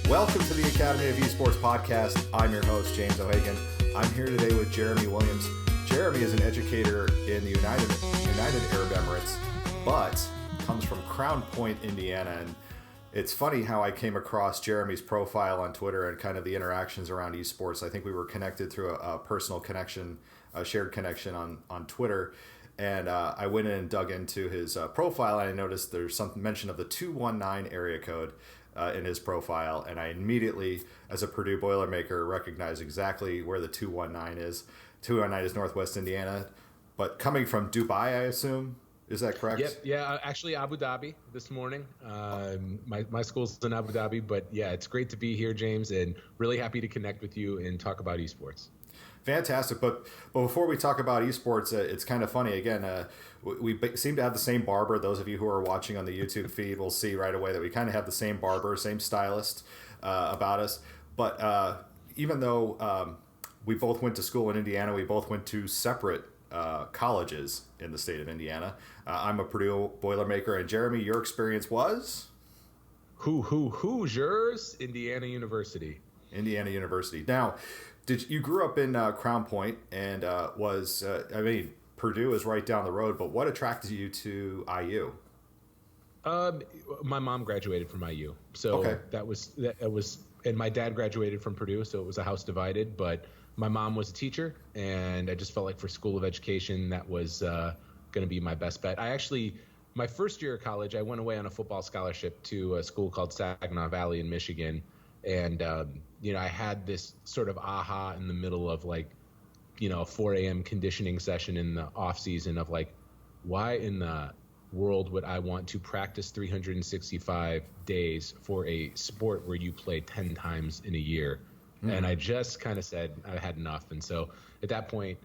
Welcome to the Academy of Esports podcast. I'm your host, James O'Hagan. I'm here today with Jeremy Williams. Jeremy is an educator in the United Arab Emirates, but comes from Crown Point, Indiana. And it's funny how I came across Jeremy's profile on Twitter and kind of the interactions around esports. I think we were connected through a personal connection, a shared connection on Twitter. And I went in and dug into his profile, and I noticed there's some mention of the 219 area code in his profile. And I immediately, as a Purdue Boilermaker, recognized exactly where the 219 is. 219 is Northwest Indiana, but coming from Dubai, I assume. Is that correct? Yep. Yeah. Actually, Abu Dhabi this morning. My school's in Abu Dhabi, but yeah, it's great to be here, James, and really happy to connect with you and talk about esports. Fantastic. But before we talk about esports, it's kind of funny. Again, we seem to have the same barber. Those of you who are watching on the YouTube feed will see right away that we kind of have the same barber, same stylist about us. But even though we both went to school in Indiana, we both went to separate colleges in the state of Indiana. I'm a Purdue Boilermaker, and Jeremy, your experience was? Hoosiers, Indiana University. Indiana University. Now, you grew up in Crown Point, and Purdue is right down the road, but what attracted you to IU? My mom graduated from IU, so okay. that was, and my dad graduated from Purdue, so it was a house divided, but my mom was a teacher, and I just felt like for School of Education, that was going to be my best bet. My first year of college, I went away on a football scholarship to a school called Saginaw Valley in Michigan. And, I had this sort of aha in the middle of a 4 a.m. conditioning session in the off season of why in the world would I want to practice 365 days for a sport where you play 10 times in a year? Mm-hmm. And I just kind of said I had enough. And so at that point,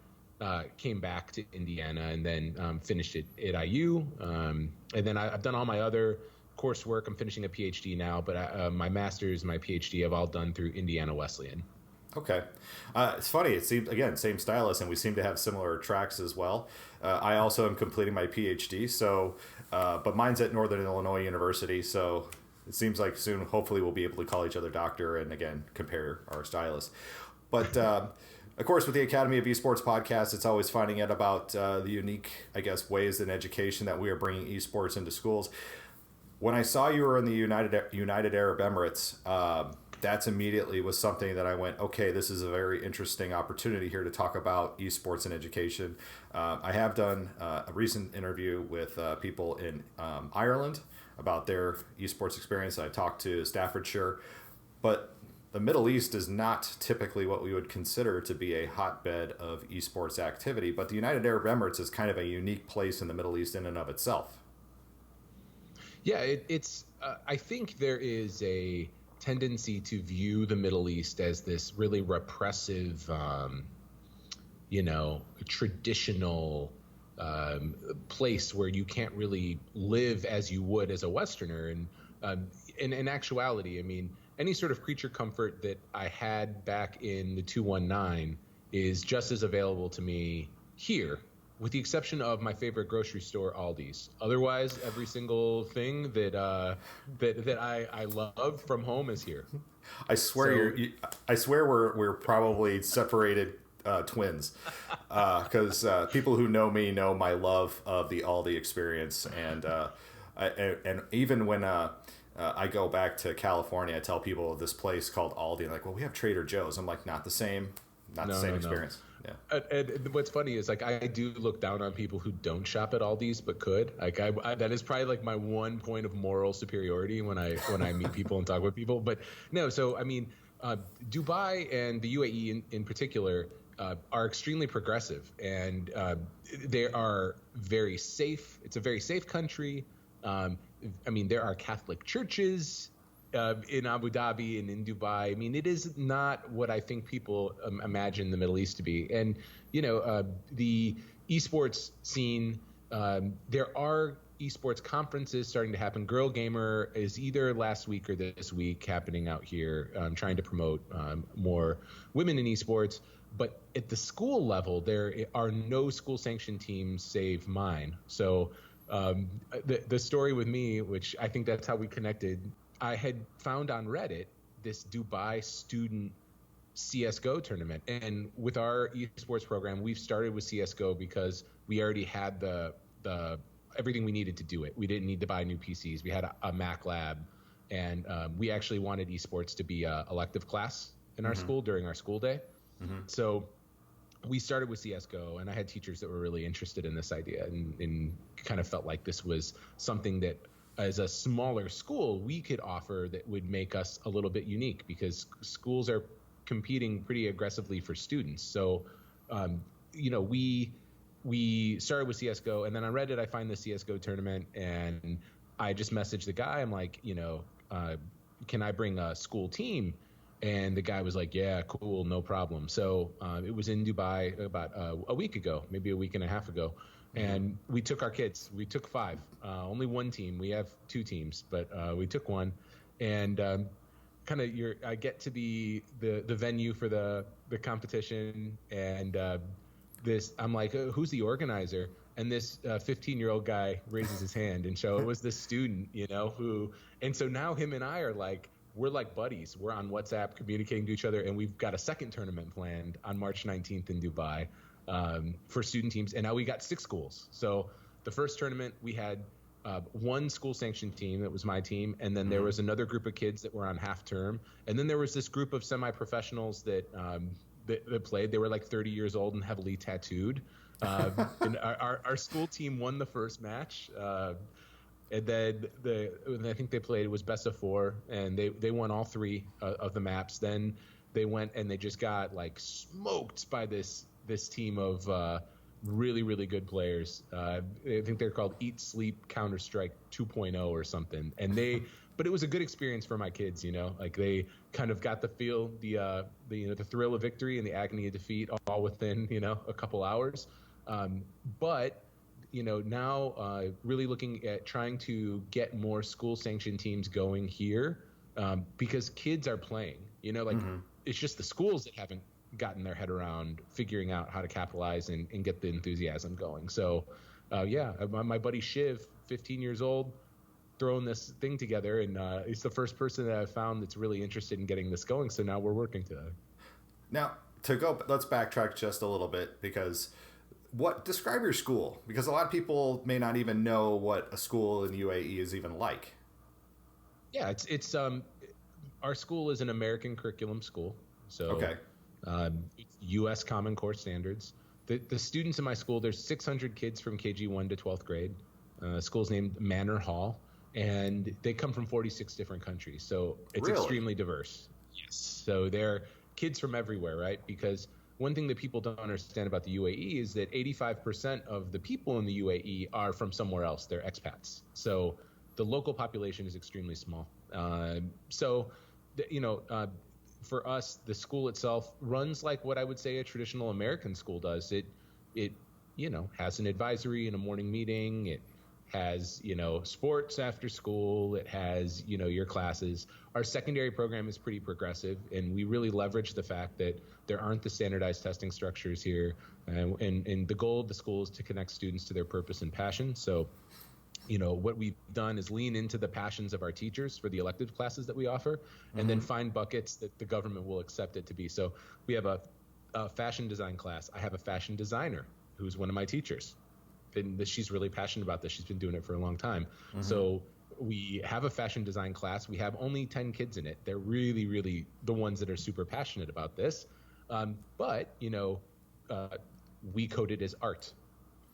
came back to Indiana and then finished it at IU. And then I've done all my other coursework. I'm finishing a PhD now, but my master's and my PhD I've all done through Indiana Wesleyan. Okay. It's funny. It seems, again, same stylist, and we seem to have similar tracks as well. I also am completing my PhD, but mine's at Northern Illinois University, so it seems like soon, hopefully, we'll be able to call each other doctor and, again, compare our stylists. But, of course, with the Academy of Esports podcast, it's always finding out about the unique, ways in education that we are bringing esports into schools. When I saw you were in the United Arab Emirates, that's immediately was something that I went, okay, this is a very interesting opportunity here to talk about esports and education. I have done a recent interview with people in Ireland about their esports experience. I talked to Staffordshire, but the Middle East is not typically what we would consider to be a hotbed of esports activity, but the United Arab Emirates is kind of a unique place in the Middle East in and of itself. Yeah, it's. I think there is a tendency to view the Middle East as this really repressive, traditional place where you can't really live as you would as a Westerner. And in actuality, I mean, any sort of creature comfort that I had back in the 219 is just as available to me here, with the exception of my favorite grocery store, Aldi's. Otherwise, every single thing that I love from home is here. I swear we're probably separated twins, because people who know me know my love of the Aldi experience, and even when I go back to California, I tell people of this place called Aldi, and like, well, we have Trader Joe's. I'm like, not the same experience. Yeah. And what's funny is I do look down on people who don't shop at Aldi's but could. I that is probably my one point of moral superiority when I meet people and talk with people. But no, so I mean, Dubai and the UAE in particular are extremely progressive, and they are very safe. It's a very safe country. There are Catholic churches in Abu Dhabi and in Dubai. I mean, it is not what I think people imagine the Middle East to be. And, the esports scene, there are esports conferences starting to happen. Girl Gamer is either last week or this week happening out here, trying to promote more women in esports. But at the school level, there are no school sanctioned teams save mine. So the story with me, which I think that's how we connected, I had found on Reddit this Dubai student CS:GO tournament. And with our esports program, we've started with CS:GO because we already had the everything we needed to do it. We didn't need to buy new PCs. We had a Mac lab, and we actually wanted esports to be a elective class in our school during our school day. So we started with CS:GO, and I had teachers that were really interested in this idea and kind of felt like this was something that, as a smaller school, we could offer that would make us a little bit unique, because schools are competing pretty aggressively for students. So, we started with CS:GO, and then on Reddit, I find the CS:GO tournament, and I just messaged the guy. I'm like, can I bring a school team? And the guy was like, yeah, cool, no problem. So it was in Dubai about a week ago, maybe a week and a half ago. And we took our kids. We took 5. Only one team. We have 2 teams, but we took one. And I get to the venue for the competition, and I'm like, who's the organizer? And this 15-year-old guy raises his hand, and so it was this student, and so now him and I are like, we're like buddies. We're on WhatsApp communicating to each other, and we've got a second tournament planned on March 19th in Dubai for student teams. And now we got 6 schools. So the first tournament, we had one school sanctioned team. That was my team. And then there was another group of kids that were on half term. And then there was this group of semi-professionals that played. They were like 30 years old and heavily tattooed. And our school team won the first match. And then I think they played, it was best of 4, and they won all 3 of the maps. Then they went and they just got like smoked by this team of really, really good players. I think they're called Eat Sleep Counter-Strike 2.0 or something. And but it was a good experience for my kids, like they kind of got the feel, the thrill of victory and the agony of defeat all within, a couple hours. But now really looking at trying to get more school sanctioned teams going here, because kids are playing, it's just the schools that haven't gotten their head around figuring out how to capitalize and get the enthusiasm going. So, my buddy Shiv, 15 years old, throwing this thing together, and he's the first person that I've found that's really interested in getting this going. So now we're working together. Now, let's backtrack just a little bit, because describe your school, because a lot of people may not even know what a school in the UAE is even like. Yeah, it's our school is an American curriculum school, so okay. U.S. Common Core standards. The students in my school, there's 600 kids from KG1 to 12th grade. The school's named Manor Hall, and they come from 46 different countries, so it's extremely diverse. Yes, so they're kids from everywhere, right? Because one thing that people don't understand about the UAE is that 85% of the people in the UAE are from somewhere else. They're expats. So the local population is extremely small. For us, the school itself runs like what I would say a traditional American school does. It has an advisory and a morning meeting. It has, sports after school. It has, your classes. Our secondary program is pretty progressive, and we really leverage the fact that there aren't the standardized testing structures here. And the goal of the school is to connect students to their purpose and passion. So, what we've done is lean into the passions of our teachers for the elective classes that we offer, and then find buckets that the government will accept it to be. So we have a fashion design class. I have a fashion designer who's one of my teachers. And she's really passionate about this. She's been doing it for a long time. So we have a fashion design class. We have only 10 kids in it. They're really, really the ones that are super passionate about this. But we code it as art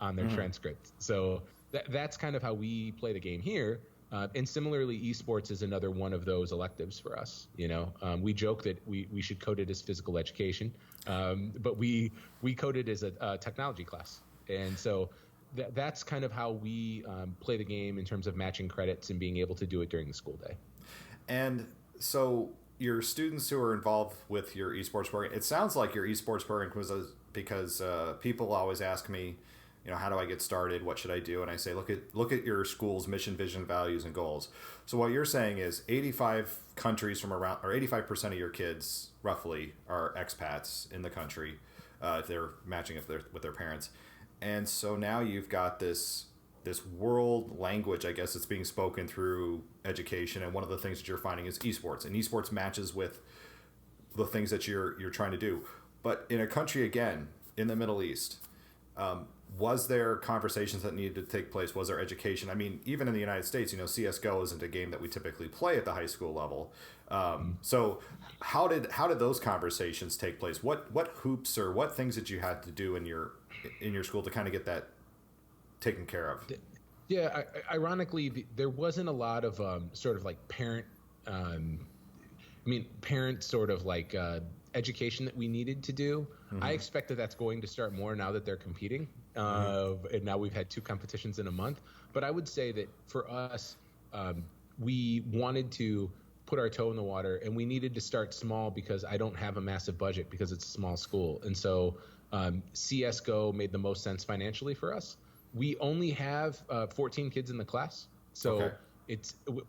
on their transcript. So that's kind of how we play the game here. And similarly, esports is another one of those electives for us. We joke that we should code it as physical education, but we code it as a technology class. And so that's kind of how we play the game in terms of matching credits and being able to do it during the school day. And so your students who are involved with your esports program, it sounds like your esports program was because people always ask me, how do I get started? What should I do? And I say, look at your school's mission, vision, values, and goals. So what you're saying is 85 countries from around, or 85% of your kids roughly are expats in the country. If they're matching with their parents. And so now you've got this this world language, I guess, that's being spoken through education. And one of the things that you're finding is esports, and esports matches with the things that you're trying to do. But in a country, again, in the Middle East, was there conversations that needed to take place? Was there education? I mean, even in the United States, CSGO isn't a game that we typically play at the high school level. So how did those conversations take place? What hoops or what things did you have to do in your school to kind of get that taken care of? Yeah, ironically, there wasn't a lot of sort of like parent sort of like education that we needed to do. Mm-hmm. I expect that that's going to start more now that they're competing. And now we've had 2 competitions in a month. But I would say that for us, we wanted to put our toe in the water, and we needed to start small because I don't have a massive budget because it's a small school. And so CSGO made the most sense financially for us. We only have 14 kids in the class. So okay.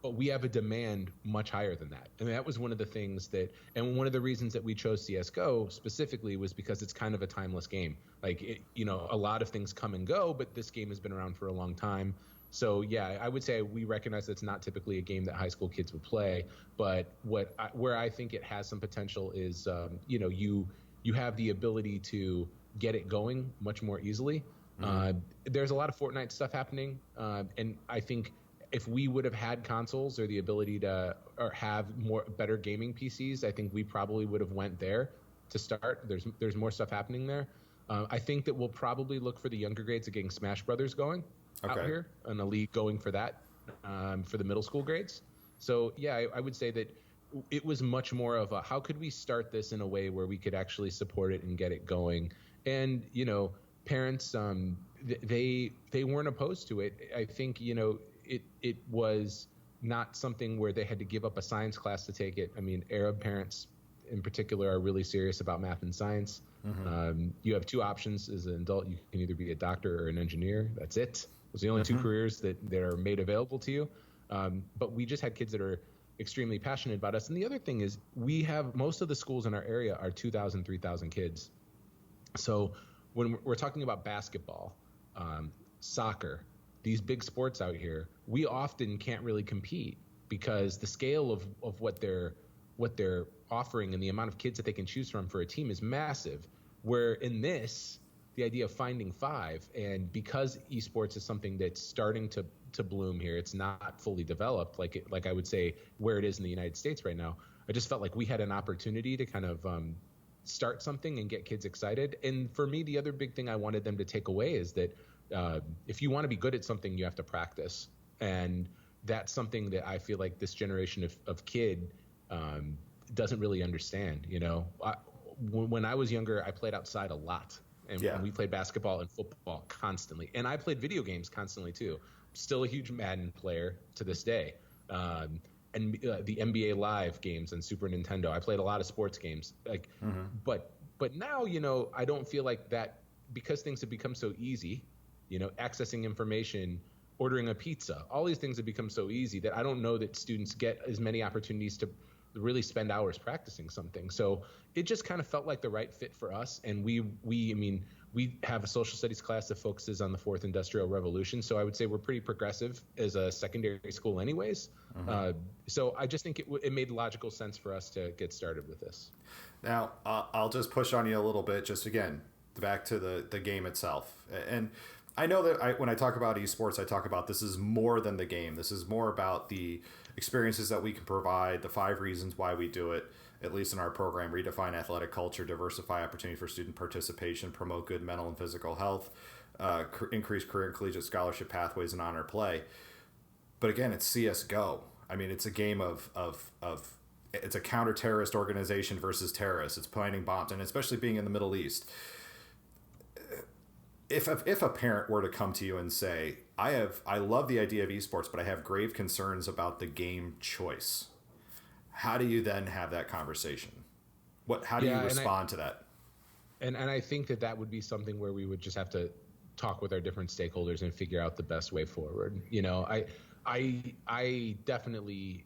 We have a demand much higher than that. And that was one of the things and one of the reasons that we chose CSGO specifically was because it's kind of a timeless game. Like, a lot of things come and go, but this game has been around for a long time. So yeah, I would say we recognize that's not typically a game that high school kids would play, but where I think it has some potential is, you have the ability to get it going much more easily. Mm-hmm. There's a lot of Fortnite stuff happening, and I think if we would have had consoles or the ability to or have better gaming PCs, I think we probably would have went there to start. There's more stuff happening there. I think that we'll probably look for the younger grades of getting Smash Brothers going out here, and a league going for that for the middle school grades. So yeah, I would say that it was much more of a how could we start this in a way where we could actually support it and get it going. And parents they weren't opposed to it. I think it was not something where they had to give up a science class to take it. I mean, Arab parents in particular are really serious about math and science. Mm-hmm. You have 2 options as an adult. You can either be a doctor or an engineer. That's it. Those are the only 2 careers that are made available to you. But we just had kids that are extremely passionate about us. And the other thing is we have most of the schools in our area are 2,000, 3,000 kids. So when we're talking about basketball, soccer, these big sports out here, we often can't really compete because the scale of what they're offering and the amount of kids that they can choose from for a team is massive. Where in this, the idea of finding 5, and because esports is something that's starting to bloom here, it's not fully developed like I would say where it is in the United States right now. I just felt like we had an opportunity to kind of start something and get kids excited. And for me, the other big thing I wanted them to take away is that if you want to be good at something, you have to practice. And that's something that I feel like this generation of kid doesn't really understand. When I was younger, I played outside a lot. And we played basketball and football constantly. And I played video games constantly, too. Still a huge Madden player to this day. And the NBA Live games on Super Nintendo. I played a lot of sports games. But now, I don't feel like that because things have become so easy, accessing information, ordering a pizza, all these things have become so easy that I don't know that students get as many opportunities to really spend hours practicing something. So it just kind of felt like the right fit for us. And we have a social studies class that focuses on the 4th Industrial Revolution. So I would say we're pretty progressive as a secondary school anyways. Mm-hmm. So I just think it made logical sense for us to get started with this. Now, I'll just push on you a little bit, just again, back to the game itself. And I know that when I talk about esports, I talk about this is more than the game. This is more about the experiences that we can provide, the 5 reasons why we do it, at least in our program: redefine athletic culture, diversify opportunity for student participation, promote good mental and physical health, increase career and collegiate scholarship pathways, and honor play. But again, it's CSGO. I mean, it's a game of it's a counter-terrorist organization versus terrorists. It's planting bombs, and especially being in the Middle East. If a parent were to come to you and say, I love the idea of esports, but I have grave concerns about the game choice, how do you then have that conversation? How do you respond to that? And I think that would be something where we would just have to talk with our different stakeholders and figure out the best way forward. I definitely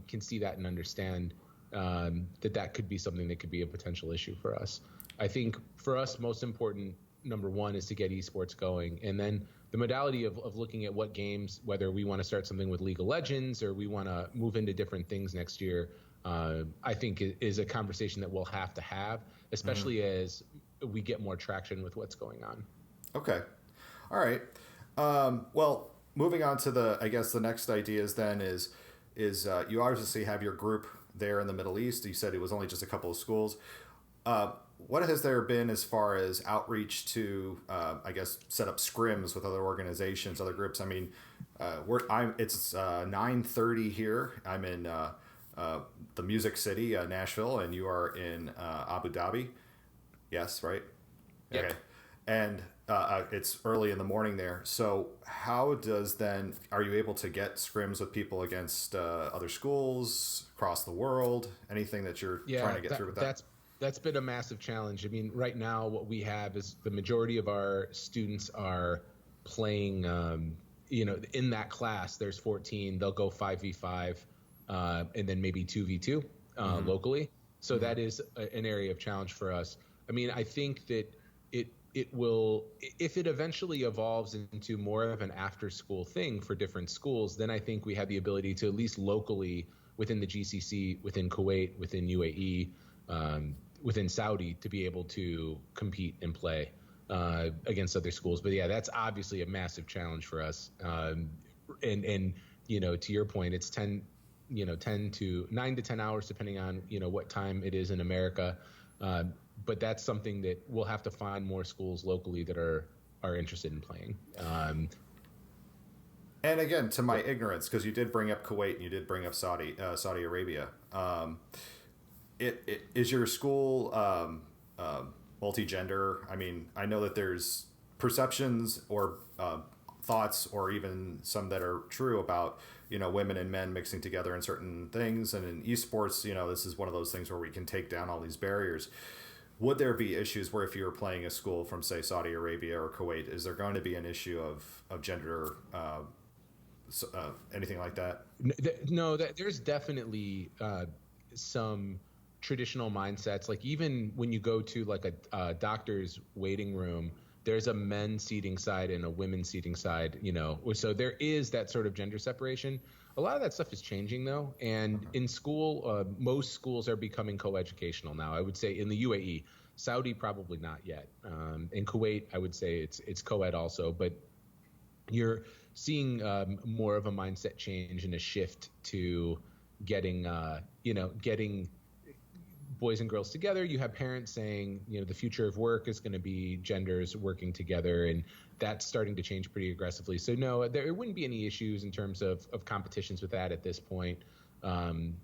can see that and understand that could be something that could be a potential issue for us. I think for us, most important, number one, is to get esports going. And then the modality of looking at what games, whether we want to start something with League of Legends or we want to move into different things next year, I think is a conversation that we'll have to have, especially as we get more traction with what's going on. Okay. All right. Well, moving on to I guess the next ideas then is you obviously have your group there in the Middle East. You said it was only just a couple of schools. What has there been as far as outreach to, I guess, set up scrims with other organizations, other groups? I mean, it's 9:30 here. I'm in the Music City, Nashville, and you are in Abu Dhabi. Yes, right? Yep. Okay. And it's early in the morning there. So how are you able to get scrims with people against other schools across the world? Anything that you're trying to get through with that? That's been a massive challenge. I mean, right now what we have is the majority of our students are playing, in that class, there's 14, they'll go 5v5, and then maybe 2v2 locally. So that is an area of challenge for us. I mean, I think that it will, if it eventually evolves into more of an after school thing for different schools, then I think we have the ability to at least locally within the GCC, within Kuwait, within UAE, within Saudi, to be able to compete and play against other schools. But yeah, that's obviously a massive challenge for us. And to your point, it's 9 to 10 hours, depending on, what time it is in America. But that's something that we'll have to find more schools locally that are interested in playing. And again, to my ignorance, because you did bring up Kuwait and you did bring up Saudi Arabia. Is your school multi-gender? I mean, I know that there's perceptions or thoughts, or even some that are true about women and men mixing together in certain things. And in esports, this is one of those things where we can take down all these barriers. Would there be issues where if you were playing a school from, say, Saudi Arabia or Kuwait, is there going to be an issue of gender, anything like that? No, there's definitely some traditional mindsets. Like even when you go to like a doctor's waiting room, there's a men's seating side and a women's seating side, so there is that sort of gender separation. A lot of that stuff is changing though. And in school, most schools are becoming coeducational now. I would say in the UAE, Saudi, probably not yet. In Kuwait, I would say it's co-ed also, but you're seeing more of a mindset change and a shift to getting boys and girls together. You have parents saying, the future of work is going to be genders working together, and that's starting to change pretty aggressively. So no, there wouldn't be any issues in terms of competitions with that at this point.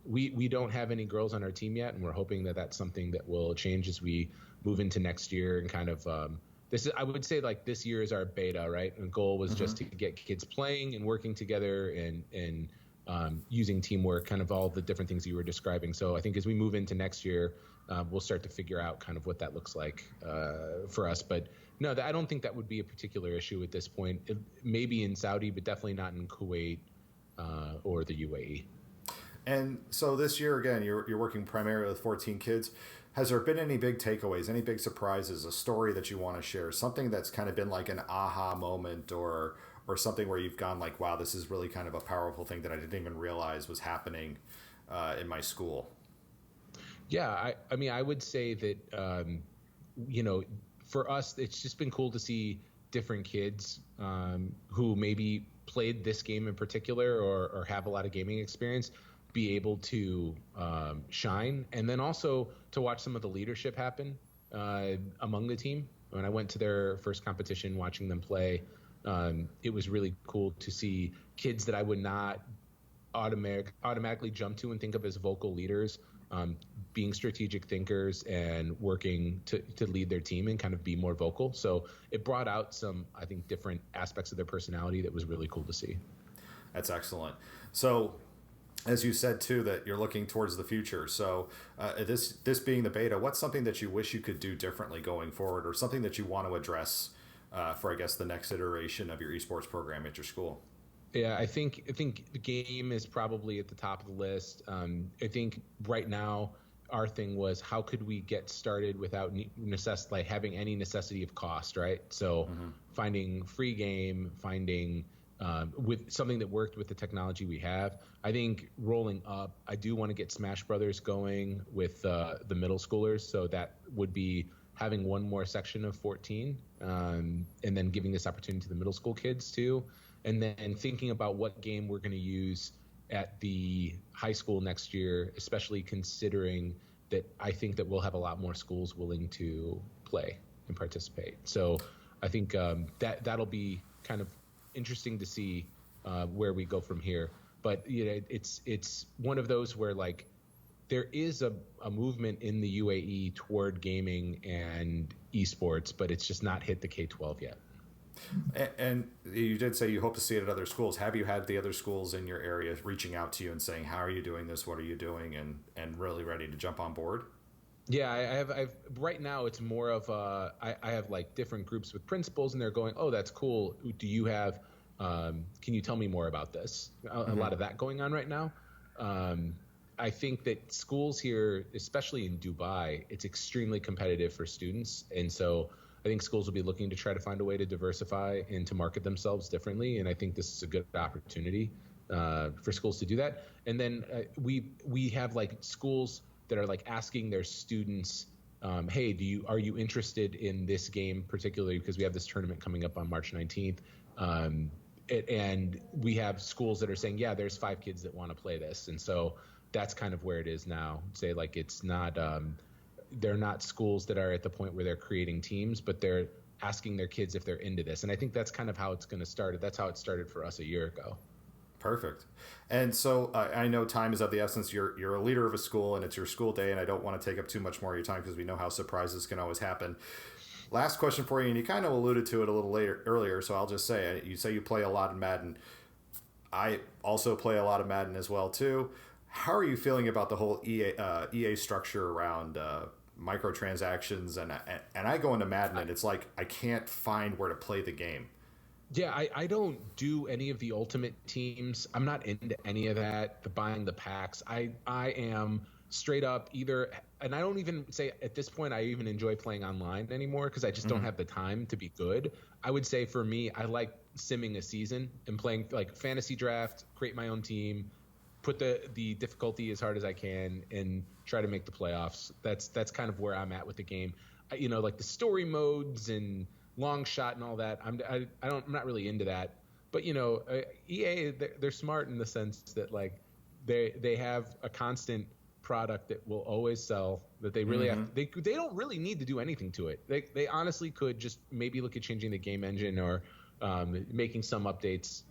We don't have any girls on our team yet, and we're hoping that that's something that will change as we move into next year. And kind of I would say like this year is our beta, right? And the goal was just to get kids playing and working together and using teamwork, kind of all the different things you were describing. So I think as we move into next year, we'll start to figure out kind of what that looks like for us. But no, I don't think that would be a particular issue at this point. Maybe in Saudi, but definitely not in Kuwait or the UAE. And so this year, again, you're working primarily with 14 kids. Has there been any big takeaways, any big surprises, a story that you want to share, something that's kind of been like an aha moment, or something where you've gone like, wow, this is really kind of a powerful thing that I didn't even realize was happening in my school? Yeah, I mean, I would say that, for us, it's just been cool to see different kids who maybe played this game in particular or have a lot of gaming experience be able to shine. And then also to watch some of the leadership happen among the team. When I went to their first competition, watching them play, it was really cool to see kids that I would not automatically jump to and think of as vocal leaders, being strategic thinkers and working to lead their team and kind of be more vocal. So it brought out some, I think, different aspects of their personality that was really cool to see. That's excellent. So as you said too, that you're looking towards the future. So this being the beta, what's something that you wish you could do differently going forward, or something that you want to address for, I guess, the next iteration of your esports program at your school? Yeah, I think the game is probably at the top of the list. I think right now our thing was how could we get started without having any necessity of cost, right? So finding free game, finding with something that worked with the technology we have. I think rolling up, I do want to get Smash Brothers going with the middle schoolers. So that would be having one more section of 14, and then giving this opportunity to the middle school kids too. And then thinking about what game we're going to use at the high school next year, especially considering that I think that we'll have a lot more schools willing to play and participate. So I think that'll be kind of interesting to see where we go from here. But it's one of those where like there is a movement in the UAE toward gaming and esports, but it's just not hit the K-12 yet. And you did say you hope to see it at other schools. Have you had the other schools in your area reaching out to you and saying, how are you doing this? What are you doing? And really ready to jump on board? Yeah, I've right now it's more of I have like different groups with principals and they're going, oh, that's cool. Do you have, can you tell me more about this? A lot of that going on right now. I think that schools here, especially in Dubai, it's extremely competitive for students. And so I think schools will be looking to try to find a way to diversify and to market themselves differently. And I think this is a good opportunity for schools to do that. And then we have like schools that are like asking their students, hey, are you interested in this game particularly? Because we have this tournament coming up on March 19th. And we have schools that are saying, yeah, there's 5 kids that want to play this. And so that's kind of where it is now. Say like it's not they're not schools that are at the point where they're creating teams, but they're asking their kids if they're into this. And I think that's kind of how it's going to start. That's how it started for us a year ago. Perfect. And so I know time is of the essence. You're a leader of a school and it's your school day, and I don't want to take up too much more of your time because we know how surprises can always happen. Last question for you, and you kind of alluded to it a little earlier, so I'll just say, you say you play a lot in Madden. I also play a lot of Madden as well too. How are you feeling about the whole EA structure around microtransactions? And I go into Madden and it's like I can't find where to play the game. Yeah, I don't do any of the ultimate teams. I'm not into any of that, the buying the packs. I am straight up either, and I don't even say at this point I even enjoy playing online anymore because I just don't have the time to be good. I would say for me, I like simming a season and playing like fantasy draft, create my own team, put the difficulty as hard as I can and try to make the playoffs. That's kind of where I'm at with the game. Like the story modes and long shot and all that. I'm not really into that. But EA, they're smart in the sense that like they have a constant product that will always sell, that they really have. They don't really need to do anything to it. They honestly could just maybe look at changing the game engine or making some updates,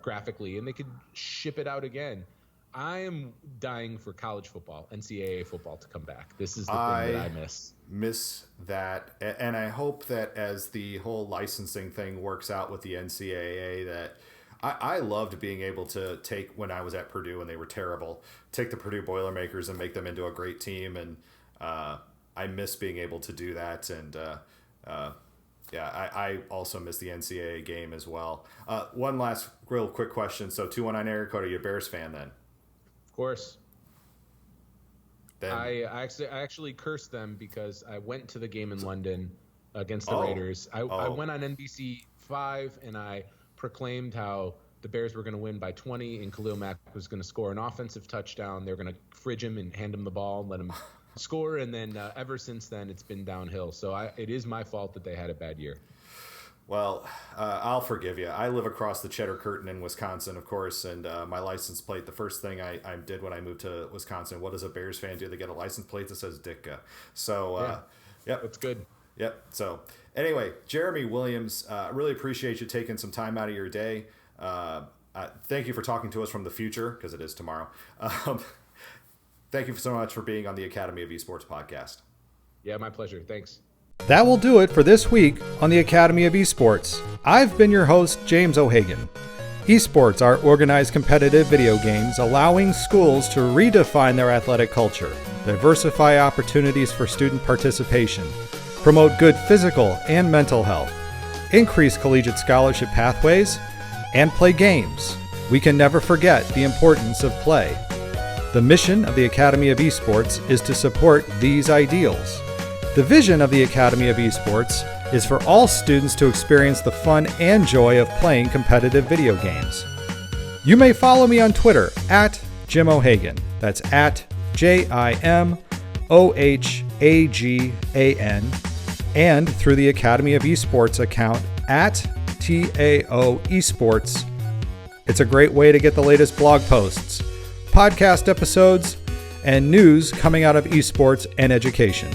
graphically, and they could ship it out again. I am dying for college football, NCAA football, to come back. This is the thing that I miss that, and I hope that as the whole licensing thing works out with the NCAA, that I loved being able to take, when I was at Purdue and they were terrible, take the Purdue Boilermakers and make them into a great team, and I miss being able to do that, and I also miss the NCAA game as well. One last real quick question. So 219 area code, are you a Bears fan then? Of course. Then, I actually cursed them because I went to the game in London against the Raiders. I went on NBC 5 and I proclaimed how the Bears were going to win by 20 and Khalil Mack was going to score an offensive touchdown. They were going to fridge him and hand him the ball and let him score. And then ever since then, it's been downhill. So it is my fault that they had a bad year. Well, I'll forgive you. I live across the Cheddar Curtain in Wisconsin, of course, and my license plate, the first thing I did when I moved to Wisconsin, what does a Bears fan do? They get a license plate that says Ditka. So, yep. That's good. Yep. So, anyway, Jeremy Williams, really appreciate you taking some time out of your day. Thank you for talking to us from the future, because it is tomorrow. Thank you so much for being on the Academy of Esports podcast. Yeah, my pleasure. Thanks. That will do it for this week on the Academy of Esports. I've been your host, James O'Hagan. Esports are organized competitive video games allowing schools to redefine their athletic culture, diversify opportunities for student participation, promote good physical and mental health, increase collegiate scholarship pathways, and play games. We can never forget the importance of play. The mission of the Academy of Esports is to support these ideals. The vision of the Academy of Esports is for all students to experience the fun and joy of playing competitive video games. You may follow me on Twitter at Jim O'Hagan. That's at JimOhagan, and through the Academy of Esports account at TAO Esports. It's a great way to get the latest blog posts, podcast episodes, and news coming out of esports and education.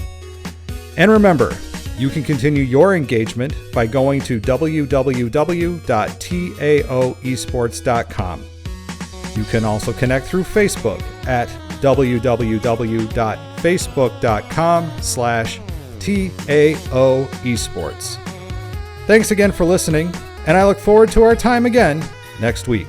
And remember, you can continue your engagement by going to www.taoesports.com. You can also connect through Facebook at www.facebook.com/TAO Esports. Thanks again for listening, and I look forward to our time again next week.